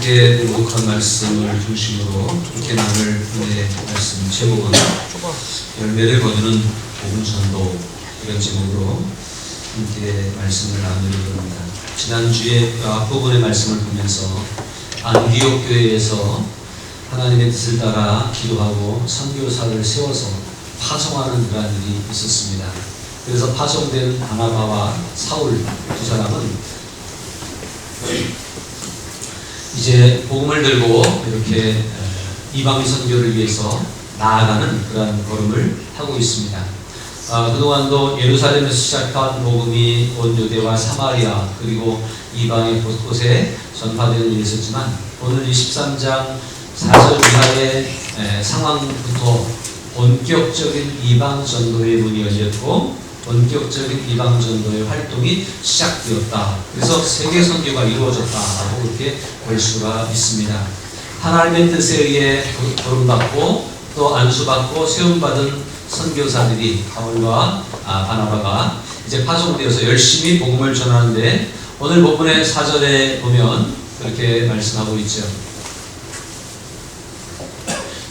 함께 목록한 말씀을 중심으로 함께 나눌 오늘의 말씀 제목은 열매를 거두는 복음 전도, 이런 제목으로 함께 말씀을 나누려고 합니다. 지난주에 앞부분의 말씀을 보면서 안디옥 교회에서 하나님의 뜻을 따라 기도하고 선교사를 세워서 파송하는 그러한 일이 있었습니다. 그래서 파송된 바나바와 사울 두 사람은 이제 복음을 들고 이렇게 이방 선교를 위해서 나아가는 그러한 걸음을 하고 있습니다. 그동안도 예루살렘에서 시작한 복음이 온 유대와 사마리아 그리고 이방의 곳곳에 전파되는 일이 있었지만 오늘 23장 4절 이하의 상황부터 본격적인 이방 전도의 문이 열렸고 본격적인 이방 전도의 활동이 시작되었다. 그래서 세계 선교가 이루어졌다라고 그렇게 볼 수가 있습니다. 하나님의 뜻에 의해 부름받고 또 안수받고 세움받은 선교사들이 바울과 바나바가 이제 파송되어서 열심히 복음을 전하는데 오늘 본문의 4절에 보면 그렇게 말씀하고 있죠.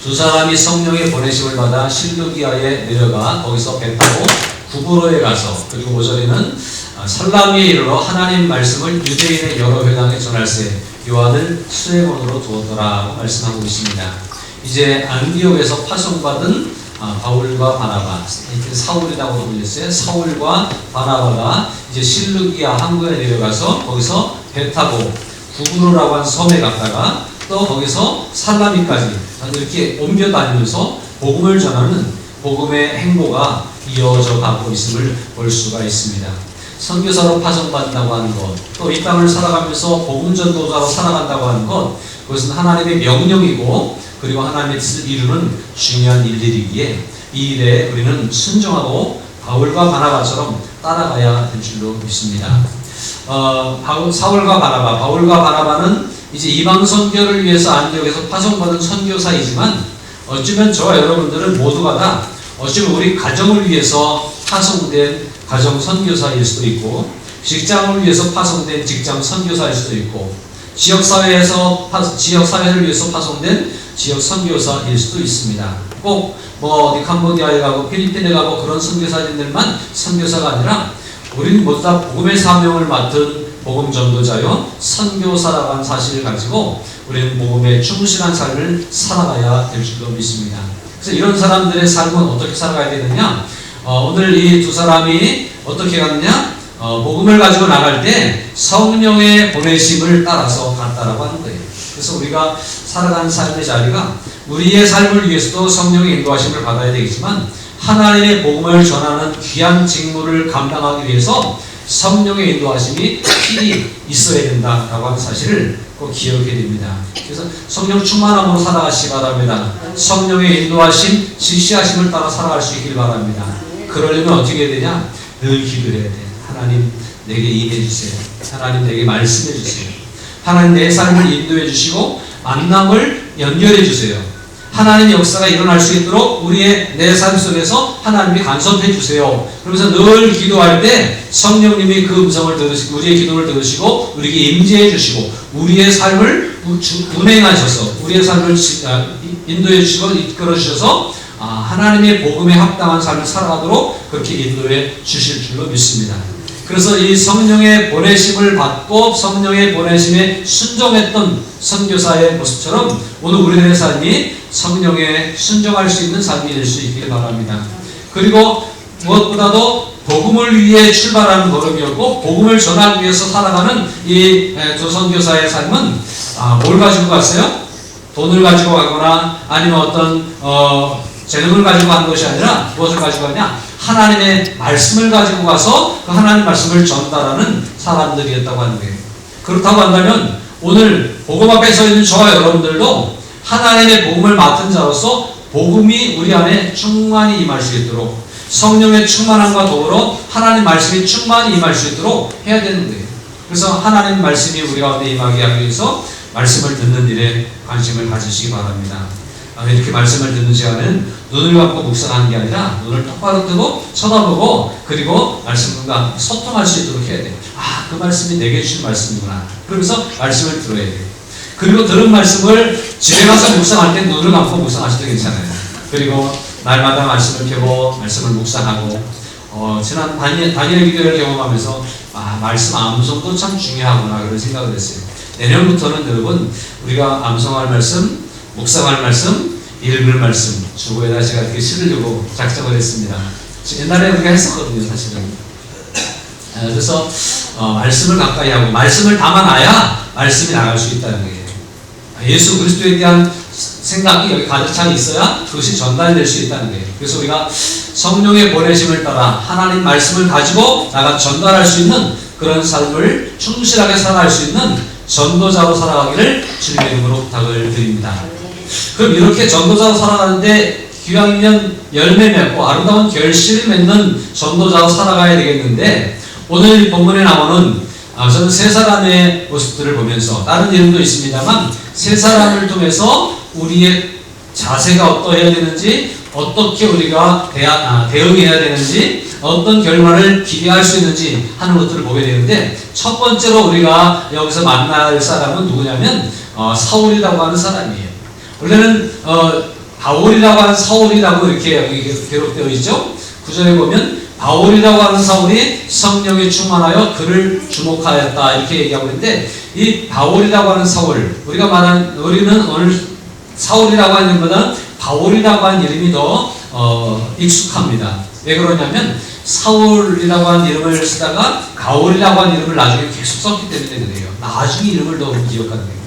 두 사람이 성령의 보내심을 받아 실루기아에 내려가 거기서 배 타고 구브로에 가서 그리고 5절에는 살라미에 이르러 하나님 말씀을 유대인의 여러 회당에 전할세 요한을 수레몬으로 두었더라고 말씀하고 있습니다. 이제 안디옥에서 파송받은 바울과 바나바, 사울이라고도 불렸어요. 사울과 바나바가 이제 실루기아 항구에 내려가서 거기서 배 타고 구브로라고 한 섬에 갔다가 또 거기서 살라미까지 이렇게 옮겨 다니면서 복음을 전하는 복음의 행보가 이어져 가고 있음을 볼 수가 있습니다. 선교사로 파송받는다고 하는 것, 또 이 땅을 살아가면서 복음 전도자로 살아간다고 하는 것, 그것은 하나님의 명령이고 그리고 하나님의 뜻을 이루는 중요한 일들이기에 이 일에 우리는 순종하고 바울과 바나바처럼 따라가야 될 줄로 믿습니다. 사울과 바나바, 바울과 바나바는 이제 이방 선교를 위해서 안디옥에서 파송받은 선교사이지만 어쩌면 저와 여러분들은 모두가 다 어쩌면 우리 가정을 위해서 파송된 가정 선교사일 수도 있고 직장을 위해서 파송된 직장 선교사일 수도 있고 지역사회를 위해서 파송된 지역 선교사일 수도 있습니다. 꼭 어디 캄보디아에 가고 필리핀에 가고 그런 선교사님들만 선교사가 아니라 우리는 모두 다 복음의 사명을 맡은 복음 전도자요 선교사라고 하는 사실을 가지고 우리는 복음에 충실한 삶을 살아가야 될 줄로 믿습니다. 그래서 이런 사람들의 삶은 어떻게 살아가야 되느냐? 오늘 이 두 사람이 어떻게 갔느냐? 복음을 가지고 나갈 때 성령의 보내심을 따라서 갔다라고 하는 거예요. 그래서 우리가 살아가는 삶의 자리가 우리의 삶을 위해서도 성령의 인도하심을 받아야 되겠지만 하나님의 복음을 전하는 귀한 직무를 감당하기 위해서 성령의 인도하심이 필히 있어야 된다라고 하는 사실을 꼭 기억해야 됩니다. 그래서 성령 충만함으로 살아가시기 바랍니다. 성령의 인도하심, 지시하심을 따라 살아갈 수 있길 바랍니다. 그러려면 어떻게 해야 되냐? 늘 기도해야 돼요. 하나님 내게 임해 주세요. 하나님 내게 말씀해 주세요. 하나님 내 삶을 인도해 주시고 만남을 연결해 주세요. 하나님의 역사가 일어날 수 있도록 내 삶 속에서 하나님이 간섭해 주세요. 그러면서 늘 기도할 때 성령님이 그 음성을 들으시고 우리의 기도를 들으시고 우리에게 임재해 주시고 우리의 삶을 운행하셔서 우리의 삶을 인도해 주시고 이끌어 주셔서 하나님의 복음에 합당한 삶을 살아가도록 그렇게 인도해 주실 줄로 믿습니다. 그래서 이 성령의 보내심을 받고 성령의 보내심에 순종했던 선교사의 모습처럼 오늘 우리들의 삶이 성령에 순종할 수 있는 삶이 될 수 있길 바랍니다. 그리고 무엇보다도 복음을 위해 출발하는 걸음이었고 복음을 전하기 위해서 살아가는 이 두 선교사의 삶은 뭘 가지고 갔어요? 돈을 가지고 가거나 아니면 어떤 재능을 가지고 간 것이 아니라 무엇을 가지고 갔냐? 하나님의 말씀을 가지고 가서 그 하나님의 말씀을 전달하는 사람들이었다고 하는 거예요. 그렇다고 한다면 오늘 복음 앞에 서 있는 저와 여러분들도 하나님의 복음을 맡은 자로서 복음이 우리 안에 충만히 임할 수 있도록 성령의 충만함과 더불어 하나님 말씀이 충만히 임할 수 있도록 해야 되는 거예요. 그래서 하나님 말씀이 우리 가운데 임하게 하기 위해서 말씀을 듣는 일에 관심을 가지시기 바랍니다. 이렇게 말씀을 듣는 시간에는 눈을 감고 묵상하는 게 아니라 눈을 똑바로 뜨고 쳐다보고 그리고 말씀과 소통할 수 있도록 해야 돼요. 그 말씀이 내게 주신 말씀이구나. 그러면서 말씀을 들어야 돼요. 그리고 들은 말씀을 집에 가서 묵상할 때 눈을 감고 묵상하셔도 괜찮아요. 그리고 날마다 말씀을 펴고 말씀을 묵상하고 지난 다니엘 기도를 경험하면서 말씀 암송도 참 중요하구나 그런 생각을 했어요. 내년부터는 여러분 우리가 암송할 말씀, 묵상할 말씀, 읽을 말씀 주보에다 제가 이렇게 실으려고 작정을 했습니다. 옛날에 우리가 했었거든요 사실은. 그래서 말씀을 가까이 하고 말씀을 담아놔야 말씀이 나갈 수 있다는 거예요. 예수 그리스도에 대한 생각이 여기 가득 차 있어야 그것이 전달될 수 있다는 거예요. 그래서 우리가 성령의 보내심을 따라 하나님 말씀을 가지고 나가 전달할 수 있는 그런 삶을 충실하게 살아갈 수 있는 전도자로 살아가기를 주님의 이름으로 부탁을 드립니다. 그럼 이렇게 전도자로 살아가는데 기왕이면 열매 맺고 아름다운 결실을 맺는 전도자로 살아가야 되겠는데 오늘 본문에 나오는 저는 세 사람의 모습들을 보면서 다른 이름도 있습니다만 세 사람을 통해서 우리의 자세가 어떠해야 되는지 어떻게 우리가 대응해야 되는지 어떤 결과를 기대할 수 있는지 하는 것들을 보게 되는데 첫 번째로 우리가 여기서 만날 사람은 누구냐면 사울이라고 하는 사람이에요. 원래는 바울이라고 하는 사울이라고 이렇게 여기 기록되어 있죠. 구절에 보면 바울이라고 하는 사울이 성령에 충만하여 그를 주목하였다 이렇게 얘기하고 있는데 이 바울이라고 하는 사울 우리는 오늘 사울이라고 하는 것보다 바울이라고 하는 이름이 더 익숙합니다. 왜 그러냐면 사울이라고 하는 이름을 쓰다가 가울이라고 하는 이름을 나중에 계속 썼기 때문에 그래요. 나중에 이름을 더 기억하는 거예요.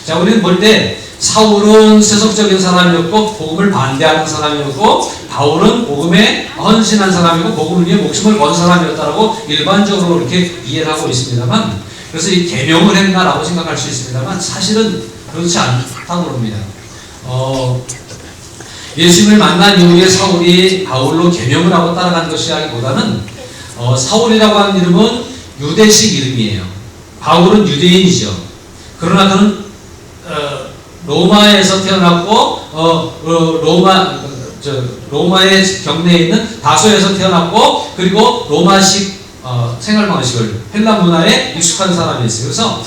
자, 우리는 볼 때 사울은 세속적인 사람이었고 복음을 반대하는 사람이었고 바울은 복음에 헌신한 사람이고 복음을 위해 목숨을 건 사람이었다라고 일반적으로 이렇게 이해를 하고 있습니다만 그래서 이 계명을 했나라고 생각할 수 있습니다만 사실은 그렇지 않다고 봅니다. 예수님을 만난 이후에 사울이 바울로 계명을 하고 따라간 것이 아니보다는 사울이라고 하는 이름은 유대식 이름이에요. 바울은 유대인이죠. 그러나 그는 로마에서 태어났고 로마의 경내에 있는 다소에서 태어났고 그리고 로마식 생활 방식을 헬라 문화에 익숙한 사람이었어요. 그래서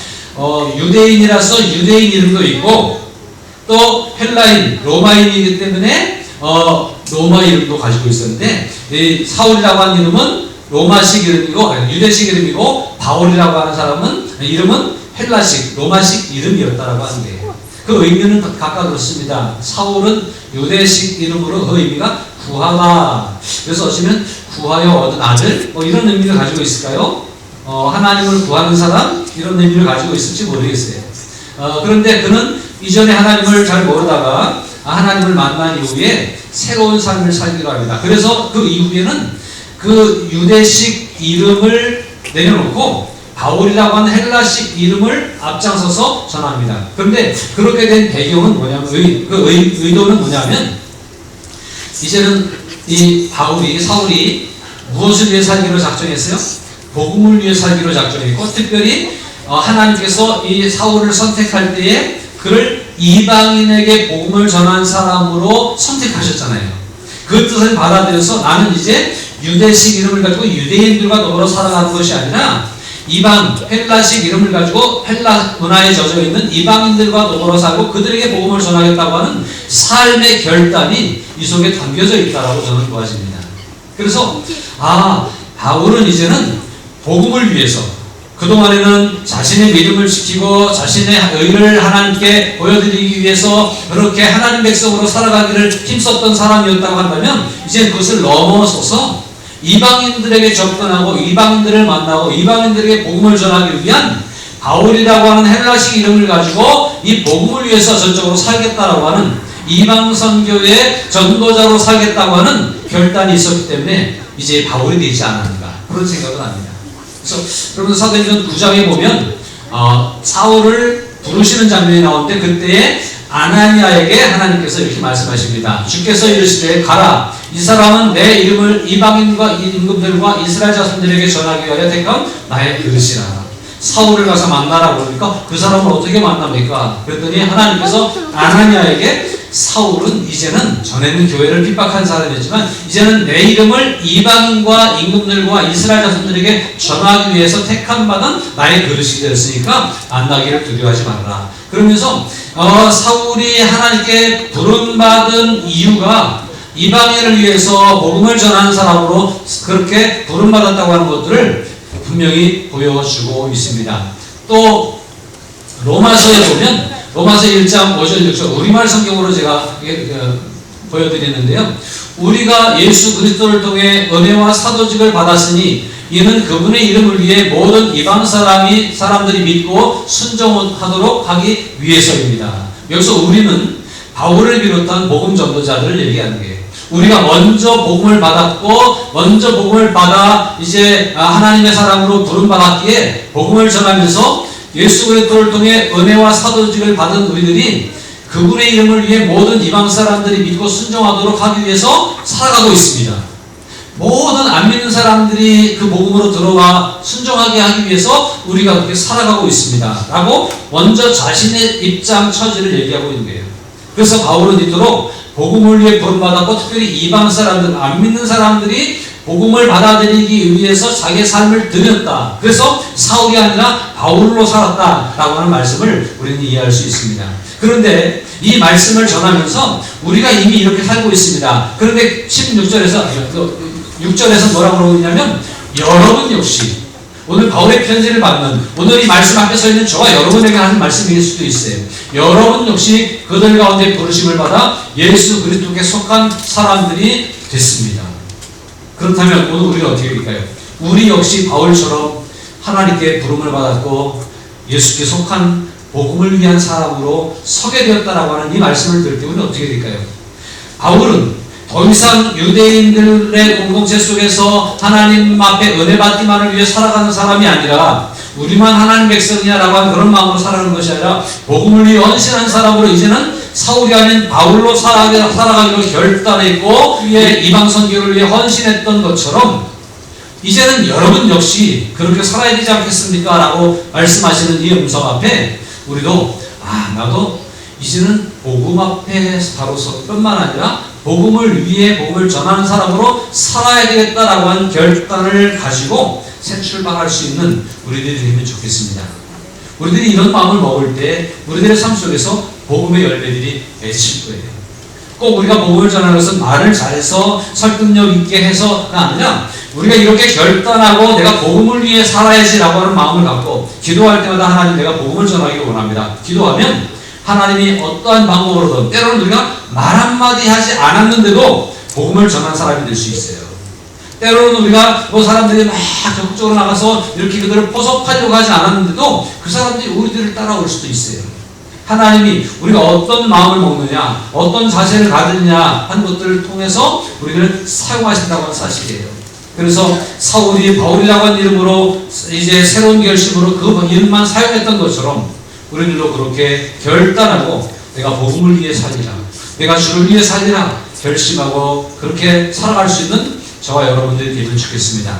유대인이라서 유대인 이름도 있고 또 헬라인 로마인이기 때문에 로마 이름도 가지고 있었는데 이 사울이라고 하는 이름은 로마식 이름이고 유대식 이름이고 바울이라고 하는 사람은 이름은 헬라식 로마식 이름이었다라고 하는데 그 의미는 각각 그렇습니다. 사울은 유대식 이름으로 그 의미가 구하다. 그래서 어쩌면 구하여 얻은 아들 이런 의미를 가지고 있을까요? 하나님을 구하는 사람 이런 의미를 가지고 있을지 모르겠어요. 그런데 그는 이전에 하나님을 잘 모르다가 하나님을 만난 이후에 새로운 삶을 살기로 합니다. 그래서 그 이후에는 그 유대식 이름을 내려놓고 바울이라고 하는 헬라식 이름을 앞장서서 전합니다. 그런데 그렇게 된 배경은 뭐냐면 의도는 뭐냐면 이제는 이 사울이 무엇을 위해 살기로 작정했어요? 복음을 위해 살기로 작정했고 특별히 하나님께서 이 사울을 선택할 때에 그를 이방인에게 복음을 전한 사람으로 선택하셨잖아요. 그 뜻을 받아들여서 나는 이제 유대식 이름을 가지고 유대인들과 더불어 살아가는 것이 아니라 헬라식 이름을 가지고 헬라 문화에 젖어 있는 이방인들과 더불어 살고 그들에게 복음을 전하겠다고 하는 삶의 결단이 이 속에 담겨져 있다라고 저는 보아집니다. 그래서 바울은 이제는 복음을 위해서 그동안에는 자신의 믿음을 지키고 자신의 의를 하나님께 보여드리기 위해서 그렇게 하나님 백성으로 살아가기를 힘썼던 사람이었다고 한다면 이제 그것을 넘어서서 이방인들에게 접근하고 이방인들을 만나고 이방인들에게 복음을 전하기 위한 바울이라고 하는 헬라식 이름을 가지고 이 복음을 위해서 전적으로 살겠다라고 하는 이방 선교의 전도자로 살겠다고 하는 결단이 있었기 때문에 이제 바울이 되지 않았는가 그런 생각은 합니다. 그래서 여러분 사도행전 9장에 보면 사울을 부르시는 장면이 나오는데 그때에 아나니아에게 하나님께서 이렇게 말씀하십니다. 주께서 이르시되 가라 이 사람은 내 이름을 이방인과 임금들과 이스라엘 자손들에게 전하기 위하여 택한 나의 그릇이라. 사울을 가서 만나라고 그러니까 그 사람을 어떻게 만납니까? 그랬더니 하나님께서 아나니아에게 사울은 이제는 전에는 교회를 핍박한 사람이었지만 이제는 내 이름을 이방인과 임금들과 이스라엘 자손들에게 전하기 위해서 택함받은 나의 그릇이 되었으니까 안나기를 두려워하지 말아라. 그러면서 사울이 하나님께 부름받은 이유가 이방인을 위해서 복음을 전하는 사람으로 그렇게 부름받았다고 하는 것들을 분명히 보여주고 있습니다. 또 로마서에 보면 로마서 1장 5절 6절 우리말 성경으로 제가 보여드리는데요. 우리가 예수 그리스도를 통해 은혜와 사도직을 받았으니 이는 그분의 이름을 위해 모든 이방 사람들이 믿고 순종하도록 하기 위해서입니다. 여기서 우리는 바울을 비롯한 복음 전도자들을 얘기하는 거예요. 우리가 먼저 복음을 받았고 먼저 복음을 받아 이제 하나님의 사람으로 부름받았기에 복음을 전하면서 예수 그리스도를 통해 은혜와 사도직을 받은 우리들이 그분의 이름을 위해 모든 이방 사람들이 믿고 순종하도록 하기 위해서 살아가고 있습니다. 모든 안 믿는 사람들이 그 복음으로 들어와 순종하게 하기 위해서 우리가 그렇게 살아가고 있습니다. 라고 먼저 자신의 입장 처지를 얘기하고 있는 거예요. 그래서 바울은 이토록 복음을 위해 부름받았고 특별히 이방 사람들, 안 믿는 사람들이 복음을 받아들이기 위해서 자기의 삶을 드렸다. 그래서 사울이 아니라 바울로 살았다라고 하는 말씀을 우리는 이해할 수 있습니다. 그런데 이 말씀을 전하면서 우리가 이미 이렇게 살고 있습니다. 그런데 6절에서 뭐라고 그러고 있냐면 여러분 역시 오늘 바울의 편지를 받는 오늘 이 말씀 앞에 서 있는 저와 여러분에게 하는 말씀일 수도 있어요. 여러분 역시 그들 가운데 부르심을 받아 예수 그리스도께 속한 사람들이 됐습니다. 그렇다면 오늘 우리가 어떻게 될까요? 우리 역시 바울처럼 하나님께 부름을 받았고 예수께 속한 복음을 위한 사람으로 서게 되었다라고 하는 이 말씀을 들을 때 우리는 어떻게 될까요? 바울은 더 이상 유대인들의 공동체 속에서 하나님 앞에 은혜 받기만을 위해 살아가는 사람이 아니라 우리만 하나님 백성이야라고 하는 그런 마음으로 살아가는 것이 아니라 복음을 위해 헌신한 사람으로 이제는 사울이 아닌 바울로 살아가기로 결단했고 위에 이방 선교를 위해 헌신했던 것처럼 이제는 여러분 역시 그렇게 살아야 되지 않겠습니까? 라고 말씀하시는 이 음성 앞에 우리도 나도 이제는 복음 앞에 바로 설 뿐만 아니라 복음을 위해 복음을 전하는 사람으로 살아야 되겠다라고 하는 결단을 가지고 새 출발할 수 있는 우리들이 되면 좋겠습니다. 우리들이 이런 마음을 먹을 때 우리들의 삶 속에서 복음의 열매들이 맺힐 거예요. 꼭 우리가 복음을 전하는 것은 말을 잘해서 설득력 있게 해서가 아니라 우리가 이렇게 결단하고 내가 복음을 위해 살아야지라고 하는 마음을 갖고 기도할 때마다 하나님 내가 복음을 전하기를 원합니다. 기도하면 하나님이 어떠한 방법으로든 때로는 우리가 말 한마디 하지 않았는데도 복음을 전한 사람이 될 수 있어요. 때로는 우리가 사람들이 막 적극적으로 나가서 이렇게 그들을 포섭하려고 하지 않았는데도 그 사람들이 우리들을 따라올 수도 있어요. 하나님이 우리가 어떤 마음을 먹느냐 어떤 자세를 가지느냐 하는 것들을 통해서 우리를 사용하신다고 하는 사실이에요. 그래서 사울이 바울이라고 하는 이름으로 이제 새로운 결심으로 그 이름만 사용했던 것처럼 우리들도 그렇게 결단하고 내가 복음을 위해 살리라 내가 주를 위해 살리라 결심하고 그렇게 살아갈 수 있는 저와 여러분들이 되면 좋겠습니다.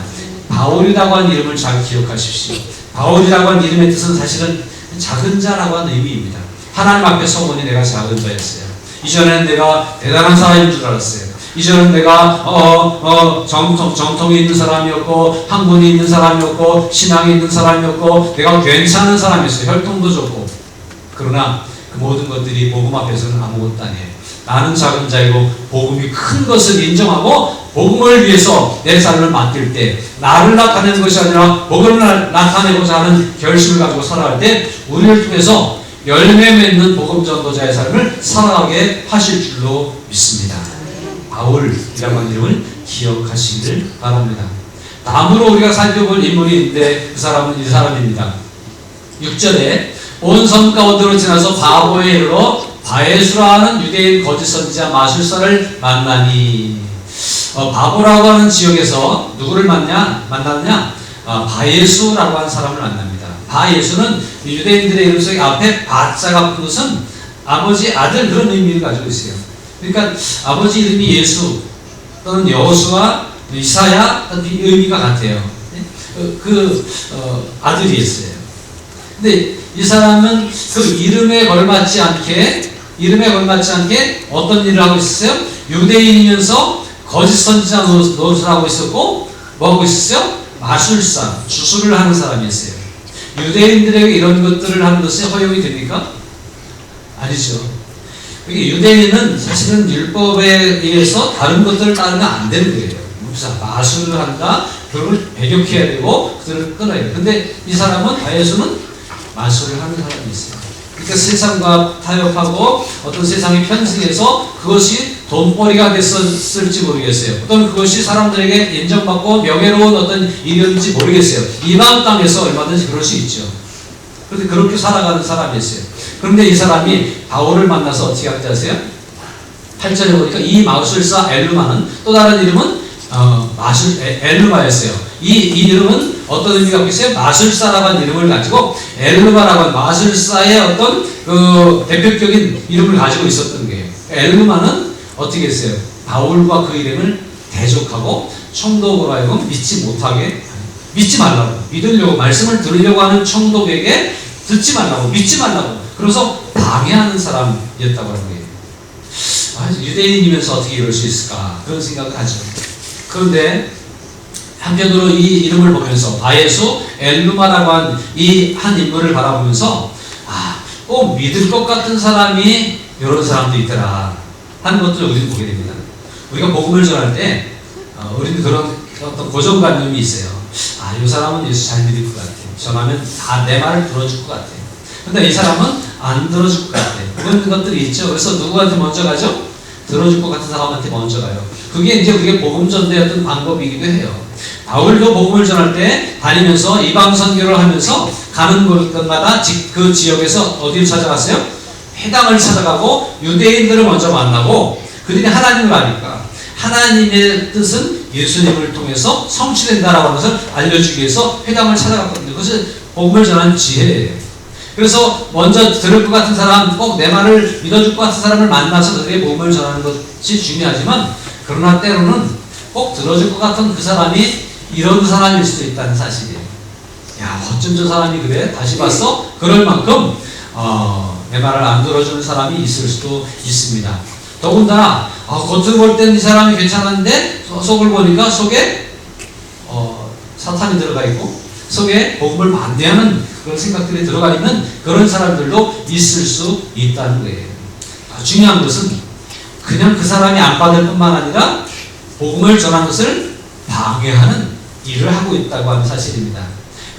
바울이라고 하는 이름을 잘 기억하십시오. 바울이라고 하는 이름의 뜻은 사실은 작은 자라고 하는 의미입니다. 하나님 앞에 서보니 내가 작은 자였어요. 이전에는 내가 대단한 사람인 줄 알았어요. 이전은 내가 정통이 있는 사람이었고 학문이 있는 사람이었고 신앙이 있는 사람이었고 내가 괜찮은 사람이었어요. 혈통도 좋고. 그러나 그 모든 것들이 복음 앞에서는 아무것도 아니에요. 나는 작은 자이고 복음이 큰 것을 인정하고 복음을 위해서 내 삶을 맡길 때 나를 나타내는 것이 아니라 복음을 나타내고자 하는 결심을 가지고 살아갈 때 우리를 통해서 열매 맺는 복음 전도자의 삶을 살아가게 하실 줄로 믿습니다. 바울이라고 하는 이름을 기억하시기를 바랍니다. 다음으로 우리가 살펴볼 인물이 있는데 그 사람은 이 사람입니다. 6절에 온 섬 가운데로 지나서 바보에 이르러 바에수라는 유대인 거짓 선지자 마술사를 만나니 바보라고 하는 지역에서 누구를 만나느냐? 바예수라고 하는 사람을 만납니다. 바예수는 유대인들의 이름 속에 앞에 바자가 붙은 것은 아버지 아들 그런 의미를 가지고 있어요. 그러니까 아버지 이름이 예수 또는 여호수아 이사야 이 의미가 같아요. 아들이었어요. 근데 이 사람은 그 이름에 걸맞지 않게 이름에 걸맞지 않게 어떤 일을 하고 있었어요? 유대인이면서 거짓 선지자 노릇을 하고 있었고 뭐 하고 있었어요? 마술사, 주술을 하는 사람이었어요. 유대인들에게 이런 것들을 하는 것이 허용이 됩니까? 아니죠. 유대인은 사실은 율법에 의해서 다른 것들을 따르면 안 되는 거예요. 마술을 한다, 그걸 배격해야 되고 그들을 끊어야 돼요. 근데 이 사람은 바예수는 마술을 하는 사람이 있어요. 그러니까 세상과 타협하고 어떤 세상에 편승해서 그것이 돈벌이가 됐었을지 모르겠어요. 또는 그것이 사람들에게 인정받고 명예로운 어떤 일이었는지 모르겠어요. 이방 땅에서 얼마든지 그럴 수 있죠. 그런데 그렇게 살아가는 사람이었어요. 그런데 이 사람이 바울을 만나서 어떻게 하는지 아세요? 8절에 보니까 이 마술사 엘루마는 또 다른 이름은 엘루마였어요. 이 이름은 어떤 의미가 있어요? 마술사라고 하는 이름을 가지고 엘루마라고 하는 마술사의 어떤 그 대표적인 이름을 가지고 있었던 거예요. 엘루마는 어떻게 했어요? 바울과 그 이름을 대적하고 청독으로 하여금 믿지 말라고, 믿으려고, 말씀을 들으려고 하는 청독에게 듣지 말라고, 믿지 말라고, 그래서 방해하는 사람이었다고 하는 거예요. 유대인이면서 어떻게 이럴 수 있을까? 그런 생각을 하죠. 그런데 한편으로 이 이름을 보면서 바예수 엘루마라고 한 이 한 인물을 바라보면서 꼭 믿을 것 같은 사람이 이런 사람도 있더라 하는 것들을 우리는 보게 됩니다. 우리가 복음을 전할 때 우리는 그런 어떤 고정관념이 있어요. 이 사람은 예수 잘 믿을 것 같아. 전하면 다 내 말을 들어줄 것 같아. 근데 이 사람은 안 들어줄 것 같아. 그런 것들이 있죠. 그래서 누구한테 먼저 가죠? 들어줄 것 같은 사람한테 먼저 가요. 그게 이제 우리가 복음 전도의 어떤 방법이기도 해요. 바울도 복음을 전할 때 다니면서 이방 선교를 하면서 가는 곳마다 그 지역에서 어디를 찾아갔어요? 회당을 찾아가고 유대인들을 먼저 만나고 그들이 하나님을 아니까 하나님의 뜻은 예수님을 통해서 성취된다라고 하는 것을 알려주기 위해서 회당을 찾아갔거든요. 그것이 복음을 전하는 지혜예요. 그래서 먼저 들을 것 같은 사람, 꼭 내 말을 믿어줄 것 같은 사람을 만나서 그들의 복음을 전하는 것이 중요하지만 그러나 때로는 꼭 들어줄 것 같은 그 사람이 이런 사람일 수도 있다는 사실이에요. 어쩜 저 사람이 그래? 다시 봤어? 그럴 만큼 내 말을 안 들어주는 사람이 있을 수도 있습니다. 더군다나 겉으로 볼 때는 이 사람이 괜찮은데 속을 보니까 속에 사탄이 들어가 있고 속에 복음을 반대하는 그런 생각들이 들어가 있는 그런 사람들도 있을 수 있다는 거예요. 중요한 것은 그냥 그 사람이 안 받을 뿐만 아니라 복음을 전하는 것을 방해하는 일을 하고 있다고 하는 사실입니다.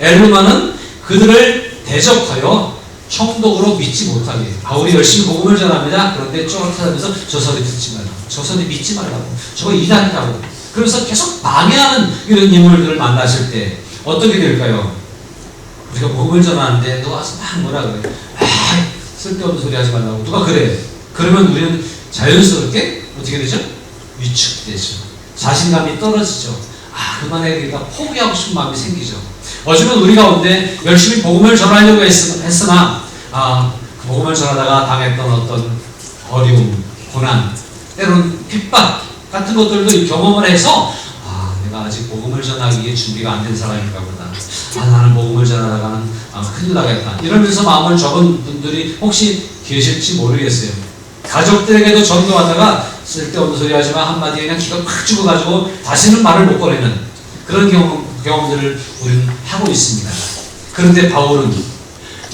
엘루마는 그들을 대적하여 청독으로 믿지 못하게, 바울이 열심히 복음을 전합니다. 그런데 쫓아다니면서 저 소리 듣지 말라고, 저 소리 믿지 말라고, 저거 이단이라고, 그래서 계속 방해하는 이런 인물들을 만나실 때 어떻게 될까요? 우리가 복음을 전하는데 누가 와서 막 뭐라 그래? 쓸데없는 소리 하지 말라고 누가 그래? 그러면 우리는 자연스럽게 어떻게 되죠? 위축되죠. 자신감이 떨어지죠. 그만해야겠다, 포기하고 싶은 마음이 생기죠. 어쩌면 우리 가운데 열심히 복음을 전하려고 했으나 복음을 전하다가 당했던 어떤 어려움, 고난, 때로는 핍박 같은 것들도 경험을 해서 내가 아직 복음을 전하기에 준비가 안 된 사람인가 보다. 나는 복음을 전하다가는 큰일 나겠다. 이러면서 마음을 접은 분들이 혹시 계실지 모르겠어요. 가족들에게도 전도하다가 쓸데없는 소리 하지만 한마디에 그냥 기가 팍 죽어가지고 다시는 말을 못 꺼내는 그런 경험들을 우리는 하고 있습니다. 그런데 바울은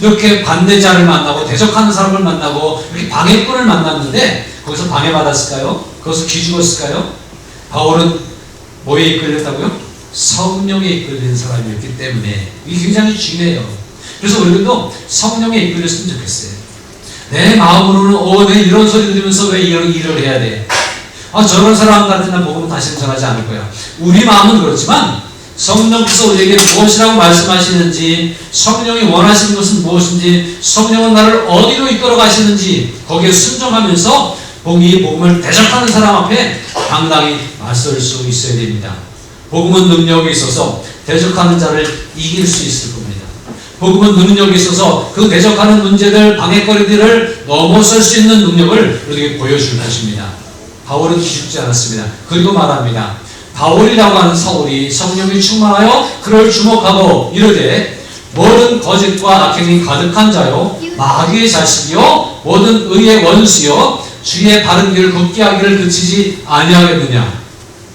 이렇게 반대자를 만나고 대적하는 사람을 만나고 이렇게 방해꾼을 만났는데 거기서 방해받았을까요? 거기서 기죽었을까요? 바울은 뭐에 이끌렸다고요? 성령에 이끌린 사람이었기 때문에 이게 굉장히 중요해요. 그래서 우리도 성령에 이끌렸으면 좋겠어요. 내 마음으로는 내 이런 소리 들으면서 왜 이런 일을 해야 돼? 저런 사람한테 난 복음을 다시는 전하지 않을 거야. 우리 마음은 그렇지만 성령께서 우리에게 무엇이라고 말씀하시는지, 성령이 원하시는 것은 무엇인지, 성령은 나를 어디로 이끌어 가시는지 거기에 순종하면서 이 복음을 대적하는 사람 앞에 당당히 맞설 수 있어야 됩니다. 복음은 능력이 있어서 대적하는 자를 이길 수 있을 겁니다. 복음은 능력이 있어서 그 대적하는 문제들, 방해거리들을 넘어설 수 있는 능력을 우리에게 보여줄 것입니다. 바울은 기죽지 않았습니다. 그리고 말합니다. 바울이라고 하는 사울이 성령이 충만하여 그를 주목하고 이르되 모든 거짓과 악행이 가득한 자요 마귀의 자식이요 모든 의의 원수여 주의 바른 길을 굳게 하기를 그치지 아니하겠느냐.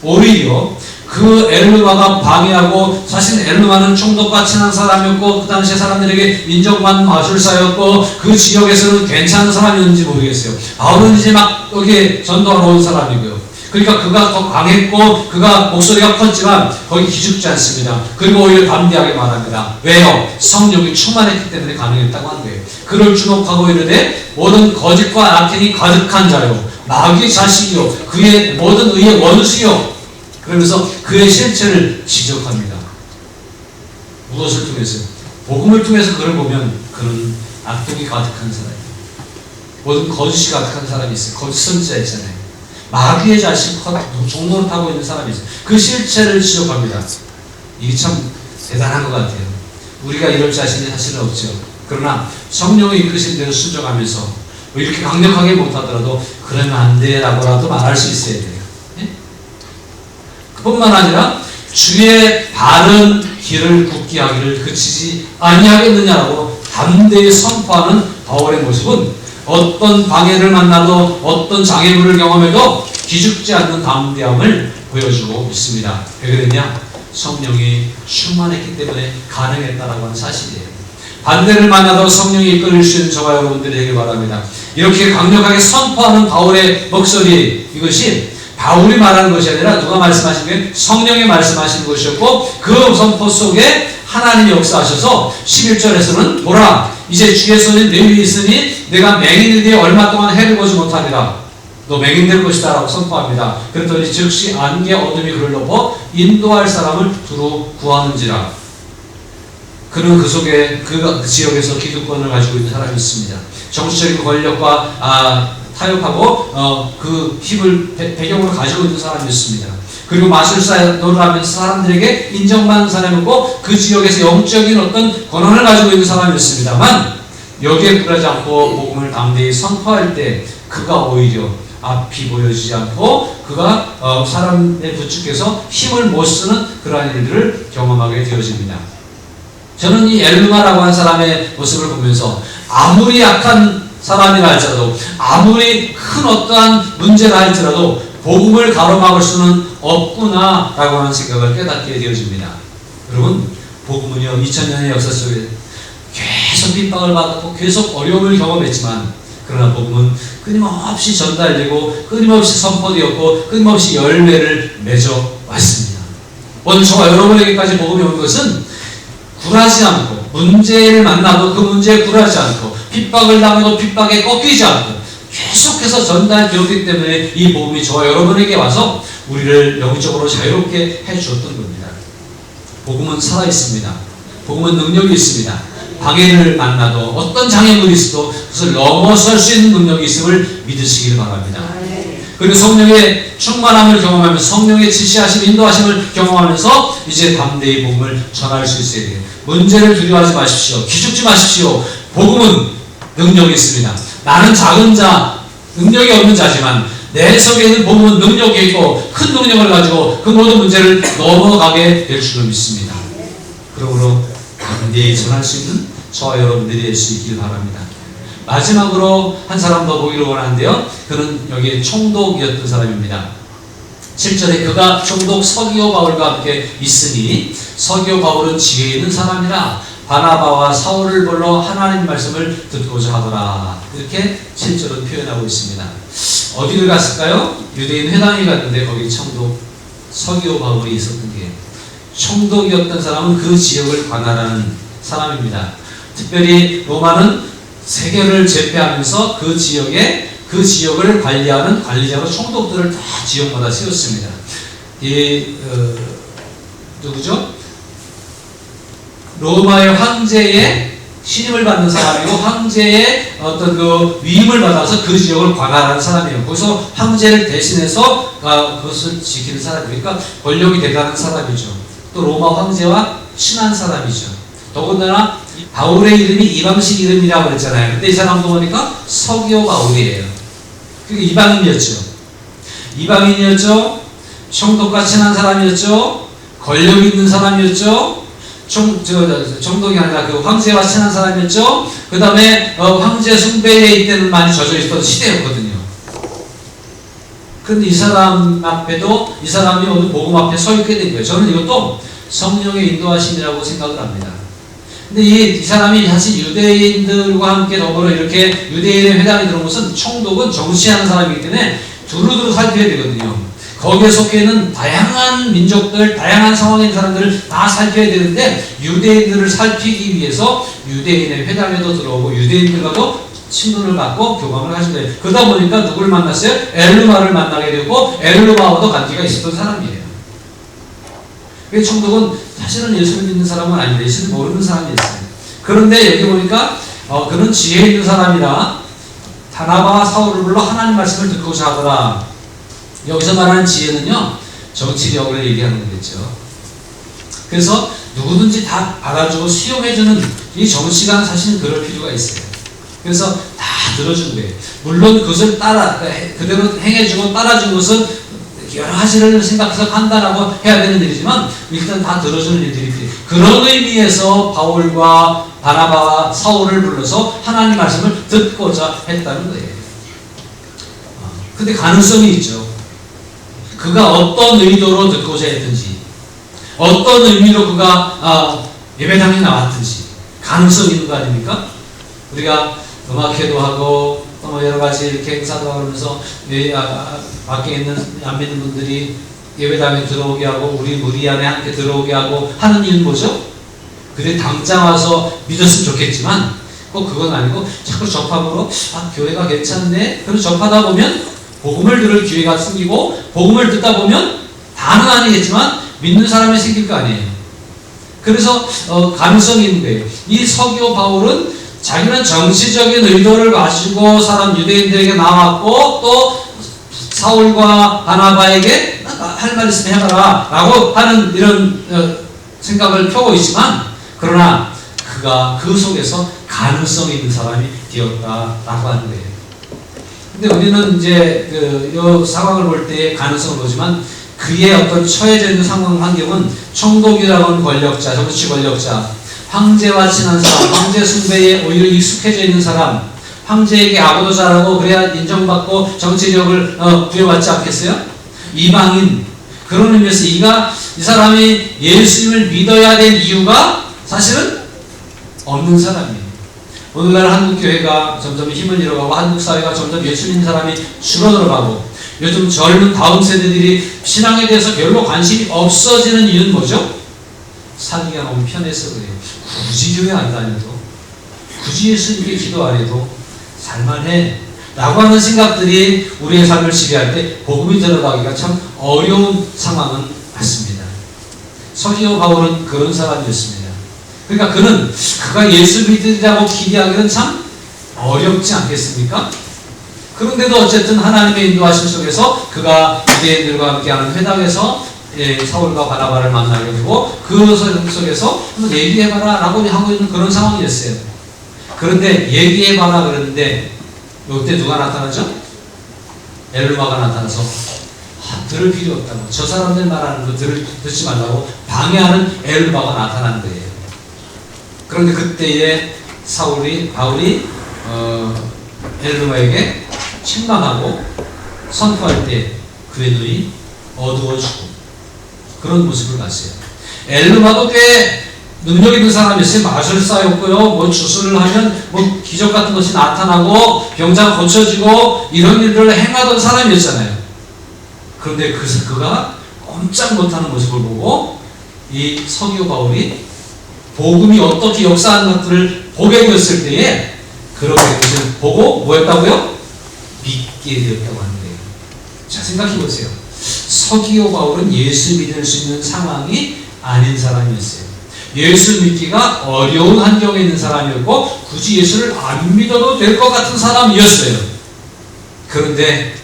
오히려 그 엘르마가 방해하고, 사실 엘르마는 총독과 친한 사람이었고 그 당시에 사람들에게 인정받는 마술사였고 그 지역에서는 괜찮은 사람이었는지 모르겠어요. 바울은 이제 막 여기에 전도하러 온 사람이고요. 그러니까 그가 더 강했고 그가 목소리가 컸지만 거기 기죽지 않습니다. 그리고 오히려 담대하게 말합니다. 왜요? 성령이 충만했기 때문에 가능했다고 하는 거예요. 그를 주목하고 이르되 모든 거짓과 악행이 가득한 자요 마귀의 자식이요 그의 모든 의의 원수요. 그러면서 그의 실체를 지적합니다. 무엇을 통해서요? 복음을 통해서 그를 보면 그는 악독이 가득한 사람이에요. 모든 거짓이 가득한 사람이 있어요. 거짓 선지자 있잖아요. 마귀의 자식 종로를 타고 있는 사람이 있어요. 그 실체를 지적합니다. 이게 참 대단한 것 같아요. 우리가 이럴 자신이 사실은 없죠. 그러나 성령의 이끄신 대로 순종하면서 뭐 이렇게 강력하게 못하더라도 그러면 안 돼라고라도 말할 수 있어야 돼요. 예? 그뿐만 아니라 주의 바른 길을 굳게 하기를 그치지 아니하겠느냐라고 담대히 선포하는 바울의 모습은 어떤 방해를 만나도 어떤 장애물을 경험해도 기죽지 않는 담대함을 보여주고 있습니다. 왜 그랬냐? 성령이 충만했기 때문에 가능했다라고 하는 사실이에요. 반대를 만나도 성령이 이끌 수 있는 저와 여러분들에게 바랍니다. 이렇게 강력하게 선포하는 바울의 목소리, 이것이 바울이 말하는 것이 아니라 누가 말씀하신 게 성령이 말씀하신 것이었고 그 선포 속에 하나님이 역사하셔서 11절에서는 보라 이제 주의 손이 내 위에 있으니 내가 맹인에 대해 얼마 동안 해를 보지 못하리라. 너 맹인될 것이다 라고 선포합니다. 그랬더니 즉시 안개 어둠이 그를 덮어 인도할 사람을 두루 구하는지라. 그는 그 속에 그 지역에서 기득권을 가지고 있는 사람이 있습니다. 정치적인 권력과 타협하고 그 힘을 배경으로 가지고 있는 사람이었습니다. 그리고 마술사 노릇을 하면서 사람들에게 인정받는 사람이었고 그 지역에서 영적인 어떤 권한을 가지고 있는 사람이었습니다만 여기에 굴하지 않고 복음을 담대히 선포할 때 그가 오히려 앞이 보여지지 않고 그가 사람의 부축해서 힘을 못 쓰는 그러한 일들을 경험하게 되어집니다. 저는 이 엘르마라고 한 사람의 모습을 보면서 아무리 약한 사람이라 할지라도 아무리 큰 어떠한 문제라 할지라도 복음을 가로막을 수는 없구나 라고 하는 생각을 깨닫게 되어집니다. 여러분 복음은요 2000년의 역사 속에 계속 핍박을 받았고 계속 어려움을 경험했지만 그러나 복음은 끊임없이 전달되고 끊임없이 선포되었고 끊임없이 열매를 맺어왔습니다. 오늘 저와 여러분에게까지 복음이 온 것은 굴하지 않고 문제를 만나도 그 문제에 굴하지 않고 핍박을 당해도 핍박에 꺾이지 않고 계속해서 전달되었기 때문에 이 복음이 저와 여러분에게 와서 우리를 영적으로 자유롭게 해주었던 겁니다. 복음은 살아있습니다. 복음은 능력이 있습니다. 방해를 만나도 어떤 장애물이 있어도 그것을 넘어설 수 있는 능력이 있음을 믿으시길 바랍니다. 그리고 성령의 충만함을 경험하면서 성령의 지시하심, 인도하심을 경험하면서 이제 담대히 복음을 전할 수 있어야 돼요. 문제를 두려워하지 마십시오. 기죽지 마십시오. 복음은 능력이 있습니다. 나는 작은 자, 능력이 없는 자지만 내 속에 있는 복음은 능력이 있고 큰 능력을 가지고 그 모든 문제를 넘어가게 될 줄로 믿습니다. 그러므로 담대히 전할 수 있는 저와 여러분들이 될 수 있길 바랍니다. 마지막으로 한 사람 더 보기를 원하는데요. 그는 여기에 총독이었던 사람입니다. 7절에 그가 총독 서기오 바울과 함께 있으니 서기오 바울은 지혜 있는 사람이라 바나바와 사울을 불러 하나님 말씀을 듣고자 하더라. 이렇게 7절은 표현하고 있습니다. 어디를 갔을까요? 유대인 회당에 갔는데 거기 총독 서기오 바울이 있었던 게 총독이었던 사람은 그 지역을 관할하는 사람입니다. 특별히 로마는 세계를 제패하면서 그 지역을 관리하는 관리자로 총독들을 다 지역마다 세웠습니다. 누구죠? 로마의 황제의 신임을 받는 사람이고 황제의 어떤 그 위임을 받아서 그 지역을 관할하는 사람이에요. 거기서 황제를 대신해서 그것을 지키는 사람이니까 권력이 대단한 사람이죠. 또 로마 황제와 친한 사람이죠. 더군다나 바울의 이름이 이방식 이름이라고 그랬잖아요. 근데 이 사람도 보니까 서기오 바울이에요. 그게 이방인이었죠. 이방인이었죠. 총독과 친한 사람이었죠. 권력 있는 사람이었죠. 정독이 아니라 그 황제와 친한 사람이었죠. 그 다음에 황제 숭배에 이때는 많이 젖어 있던 시대였거든요. 그런데 이 사람이 오늘 복음 앞에 서 있게 된 거예요. 저는 이것도 성령의 인도하심이라고 생각을 합니다. 근데 이 사람이 사실 유대인들과 함께 더불어 이렇게 유대인의 회당에 들어온 것은 총독은 정치하는 사람이기 때문에 두루두루 살펴야 되거든요. 거기에 속해 있는 다양한 민족들, 다양한 상황에 있는 사람들을 다 살펴야 되는데 유대인들을 살피기 위해서 유대인의 회당에도 들어오고 유대인들과도 친분을 갖고 교감을 하시게 돼요. 그러다 보니까 누구를 만났어요? 엘르마를 만나게 되고 엘르마와도 관계가 있었던 사람이에요. 그 총독은 사실은 예수를 믿는 사람은 아닌데 예수를 모르는 사람이었어요. 그런데 여기 보니까 그는 지혜 있는 사람이라 바나바와 사울을 불러 하나님 말씀을 듣고자 하더라. 여기서 말하는 지혜는요, 정치력을 얘기하는 거겠죠. 그래서 누구든지 다 받아주고 수용해주는 이 정치가 사실은 그럴 필요가 있어요. 그래서 다 들어준 거예요. 물론 그것을 그대로 행해주고 따라준 것은 여러 가지를 생각해서 판단하고 해야 되는 일이지만 일단 다 들어주는 일들이 필요해요. 그런 의미에서 바울과 바나바와 사울을 불러서 하나님 말씀을 듣고자 했다는 거예요. 근데 가능성이 있죠. 그가 어떤 의도로 듣고자 했든지 어떤 의미로 그가 예배당에 나왔든지 가능성이 있는 거 아닙니까? 우리가 음악회도 하고 또 여러 가지 이렇게 행사도 하고 그러면서 밖에 있는 안 믿는 분들이 예배당에 들어오게 하고 우리 무리 안에 함께 들어오게 하고 하는 이유는 뭐죠? 그래 당장 와서 믿었으면 좋겠지만 꼭 그건 아니고 자꾸 접합으로 교회가 괜찮네. 그래서 접하다 보면 복음을 들을 기회가 생기고 복음을 듣다 보면 다는 아니겠지만 믿는 사람이 생길 거 아니에요. 그래서 가능성이 있는 거예요. 이 서기오 바울은 자기는 정치적인 의도를 가지고 사람 유대인들에게 나왔고 또 사울과 바나바에게 할 말 있으면 해봐라 라고 하는 이런 생각을 펴고 있지만 그러나 그가 그 속에서 가능성이 있는 사람이 되었다라고 하는 거예요. 근데 우리는 이제 이 상황을 볼 때 가능성을 보지만 그의 어떤 처해져 있는 상황 환경은 총독이라고 하는 권력자, 정치 권력자, 황제와 친한 사람, 황제 숭배에 오히려 익숙해져 있는 사람, 황제에게 아부도 잘하고 그래야 인정받고 정치력을 부여받지 않겠어요? 이방인. 그런 의미에서 이 사람이 예수님을 믿어야 될 이유가 사실은 없는 사람이에요. 오늘날 한국 교회가 점점 힘을 잃어가고 한국 사회가 점점 예수 믿는 사람이 줄어들어가고 요즘 젊은 다음 세대들이 신앙에 대해서 별로 관심이 없어지는 이유는 뭐죠? 살기가 너무 편해서 그래요. 굳이 교회 안 다녀도 굳이 예수님께 기도 안 해도 살만해 라고 하는 생각들이 우리의 삶을 지배할 때 복음이 들어가기가 참 어려운 상황은 맞습니다. 서기오 바울은 그런 사람이었습니다. 그러니까 그가 예수 믿으리라고 기대하기는 참 어렵지 않겠습니까? 그런데도 어쨌든 하나님의 인도하심 속에서 그가 유대인들과 함께하는 회당에서 사울과 바나바를 만나게 되고 그 속에서 한번 얘기해봐라 라고 하고 있는 그런 상황이었어요. 그런데 얘기해봐라 그랬는데 이때 누가 나타나죠? 엘르마가 나타나서 들을 필요 없다고 저 사람들 말하는 거 듣지 말라고 방해하는 엘르마가 나타난 거예요. 그런데 그때에 바울이 엘르마에게 책망하고 선포할 때 그의 눈이 어두워지고 그런 모습을 봤어요. 엘르마도 꽤 능력 있는 사람이었어요. 마술사였고요. 주술을 하면 기적 같은 것이 나타나고 병자가 고쳐지고 이런 일들을 행하던 사람이었잖아요. 그런데 그가 꼼짝 못하는 모습을 보고 이 서기오 바울이 복음이 어떻게 역사하는 것들을 보게 되었을 때에 그렇게 것을 보고 뭐였다고요? 믿게 되었다고 하는 거예요. 자, 생각해 보세요. 서기오 바울은 예수 믿을 수 있는 상황이 아닌 사람이었어요. 예수 믿기가 어려운 환경에 있는 사람이었고 굳이 예수를 안 믿어도 될 것 같은 사람이었어요. 그런데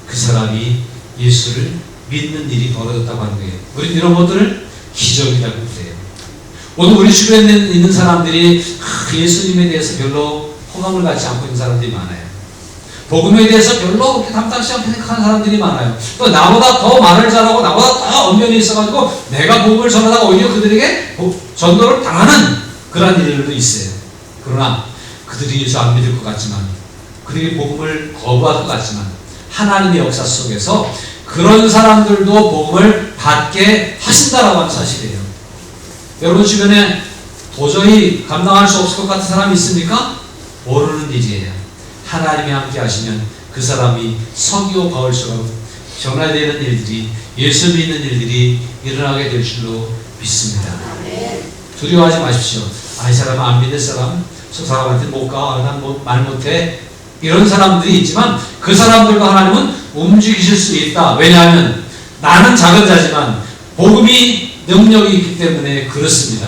그 사람이 예수를 믿는 일이 벌어졌다고 하는 거예요. 우리는 이런 것들을 기적이라고 그래요. 오늘 우리 주변에 있는 사람들이 예수님에 대해서 별로 호감을 갖지 않고 있는 사람들이 많아요. 복음에 대해서 별로 그렇게 담당치 않게 생각하는 사람들이 많아요. 또 나보다 더 말을 잘하고 나보다 더 언변이 있어가지고 내가 복음을 전하다가 오히려 그들에게 전도를 당하는 그런 일들도 있어요. 그러나 그들이 예수 안 믿을 것 같지만, 그들이 복음을 거부할 것 같지만, 하나님의 역사 속에서 그런 사람들도 복음을 받게 하신다라고 하는 사실이에요. 여러분 주변에 도저히 감당할 수 없을 것 같은 사람이 있습니까? 모르는 일이에요. 하나님이 함께 하시면 그 사람이 서기오 바울처럼 변화되는 일들이, 예수 믿는 일들이 일어나게 될 줄로 믿습니다. 두려워하지 마십시오. 이 사람은 안 믿을 사람, 저 사람한테 못 가, 난 말 못해, 이런 사람들이 있지만 그 사람들과 하나님은 움직이실 수 있다. 왜냐하면 나는 작은 자지만 복음이 능력이 있기 때문에 그렇습니다.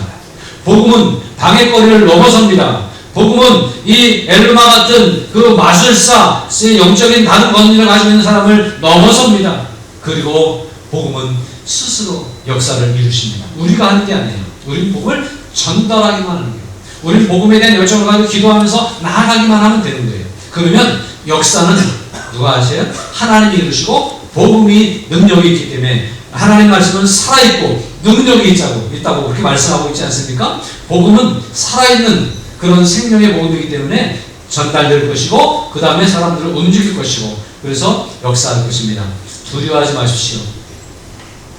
복음은 방해거리를 넘어섭니다. 복음은 이 엘르마 같은 그 마술사의 영적인 다른 권위를 가지고 있는 사람을 넘어섭니다. 그리고 복음은 스스로 역사를 이루십니다. 우리가 하는 게 아니에요. 우리는 복음을 전달하기만 하는 거예요. 우리는 복음에 대한 열정을 가지고 기도하면서 나아가기만 하면 되는 거예요. 그러면 역사는 누가 하세요? 하나님이 이루시고 복음이 능력이 있기 때문에, 하나님 말씀은 살아있고 능력이 있다고 그렇게 말씀하고 있지 않습니까? 복음은 살아있는 그런 생명의 복음이기 때문에 전달될 것이고, 그 다음에 사람들을 움직일 것이고, 그래서 역사할 것입니다. 두려워하지 마십시오.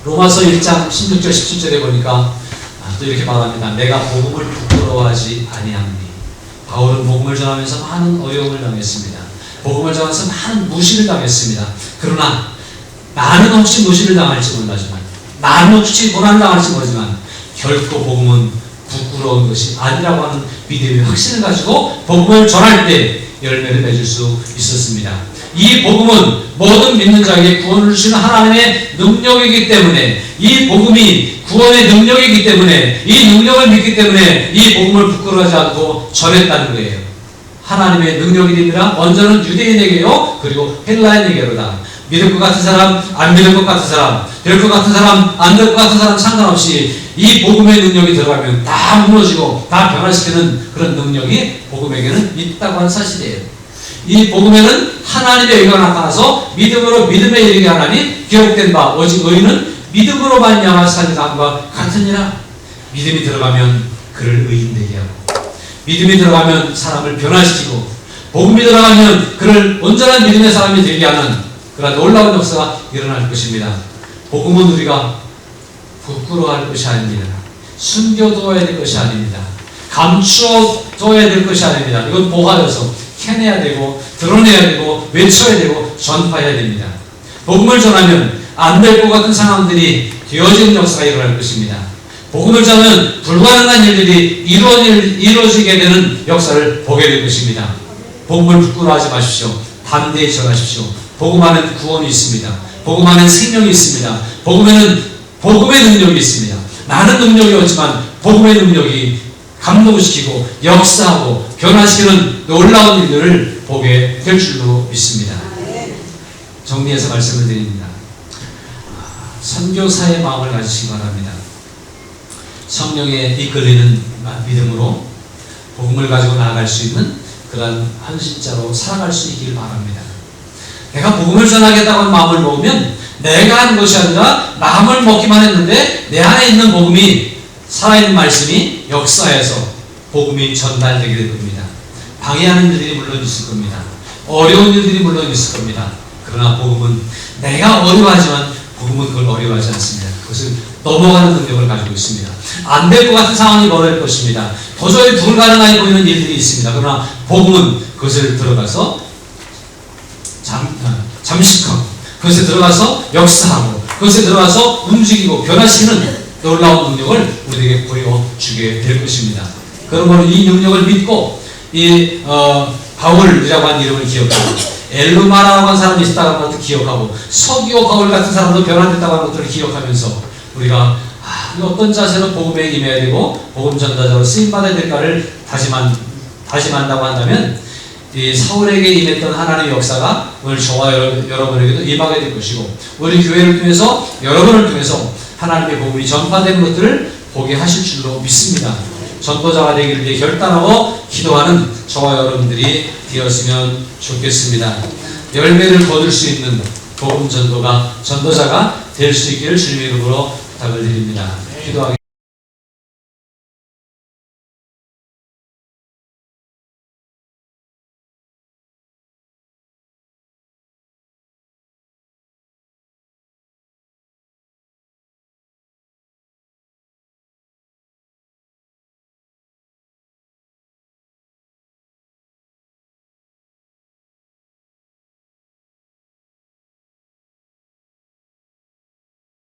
로마서 1장 16절 17절에 보니까 또 이렇게 말합니다. 내가 복음을 부끄러워하지 아니하노니. 바울은 복음을 전하면서 많은 어려움을 당했습니다. 복음을 전하면서 많은 무시를 당했습니다. 그러나 나는 혹시 무시를 당할지 몰라지만, 나는 혹시 고난을 당할지 모르지만, 결코 복음은 부끄러운 것이 아니라고 하는 믿음의 확신을 가지고 복음을 전할 때 열매를 맺을 수 있었습니다. 이 복음은 모든 믿는 자에게 구원을 주시는 하나님의 능력이기 때문에, 이 복음이 구원의 능력이기 때문에, 이 능력을 믿기 때문에 이 복음을 부끄러워하지 않고 전했다는 거예요. 하나님의 능력이 됩니다. 먼저는 유대인에게요, 그리고 헬라인에게로다. 믿을 것 같은 사람, 안 믿을 것 같은 사람, 될 것 같은 사람, 안 될 것 같은 사람 상관없이 이 복음의 능력이 들어가면 다 무너지고 다 변화시키는 그런 능력이 복음에게는 있다고 하는 사실이에요. 이 복음에는 하나님의 의가 나타나서 믿음으로 믿음에 이르게 하나니 기록된 바 오직 의인은 믿음으로 말미암아 살리함과 같으니라. 믿음이 들어가면 그를 의인 되게 하고, 믿음이 들어가면 사람을 변화시키고, 복음이 들어가면 그를 온전한 믿음의 사람이 되게 하는 그런 놀라운 역사가 일어날 것입니다. 복음은 우리가 부끄러워할 것이 아닙니다. 숨겨둬야 될 것이 아닙니다. 감추어둬야 될 것이 아닙니다. 이건 보화여서 캐내야 되고, 드러내야 되고, 외쳐야 되고, 전파해야 됩니다. 복음을 전하면 안 될 것 같은 상황들이 되어지는 역사가 일어날 것입니다. 복음을 전하면 불가능한 일들이 이루어지게 되는 역사를 보게 될 것입니다. 복음을 부끄러워하지 마십시오. 담대히 전하십시오. 복음 안에는 구원이 있습니다. 복음 안에는 생명이 있습니다. 복음에는 복음의 능력이 있습니다. 나는 능력이 없지만 복음의 능력이 감동시키고 역사하고 변화시키는 놀라운 일들을 보게 될 줄로 믿습니다. 정리해서 말씀을 드립니다. 선교사의 마음을 가지시기 바랍니다. 성령에 이끌리는 믿음으로 복음을 가지고 나아갈 수 있는 그런 헌신자로 살아갈 수 있기를 바랍니다. 내가 복음을 전하겠다고 하는 마음을 먹으면 내가 하는 것이 아니라 마음을 먹기만 했는데 내 안에 있는 복음이, 살아있는 말씀이 역사에서 복음이 전달되게 될 겁니다. 방해하는 일들이 물론 있을 겁니다. 어려운 일들이 물론 있을 겁니다. 그러나 복음은 내가 어려워하지만 복음은 그걸 어려워하지 않습니다. 그것을 넘어가는 능력을 가지고 있습니다. 안 될 것 같은 상황이 벌어질 것입니다. 도저히 불가능하게 보이는 일들이 있습니다. 그러나 복음은 그것을 들어가서 잠식하고, 그것에 들어가서 역사하고, 그것에 들어가서 움직이고 변화시키는 놀라운 능력을 우리에게 보여주게 될 것입니다. 그러므로 이 능력을 믿고 이 바울이라고 하는 이름을 기억하고, 엘루마라고 하는 사람이 있다고 하는 것도 기억하고, 서기오 바울 같은 사람도 변화됐다고 하는 것들을 기억하면서 우리가 어떤 자세로 복음에 임해야 되고 복음 전달자로 쓰임받아야 될까를 다짐한다고 한다면, 이 사울에게 임했던 하나님의 역사가 오늘 저와 여러분에게도 임하게 될 것이고, 우리 교회를 통해서 여러분을 통해서 하나님의 복음이 전파되는 것들을 보게 하실 줄로 믿습니다. 전도자가 되기를 위해 결단하고 기도하는 저와 여러분들이 되었으면 좋겠습니다. 열매를 거둘 수 있는 복음 전도자가 될 수 있기를 주님의 이름으로 부탁을 드립니다. 기도하겠습니다.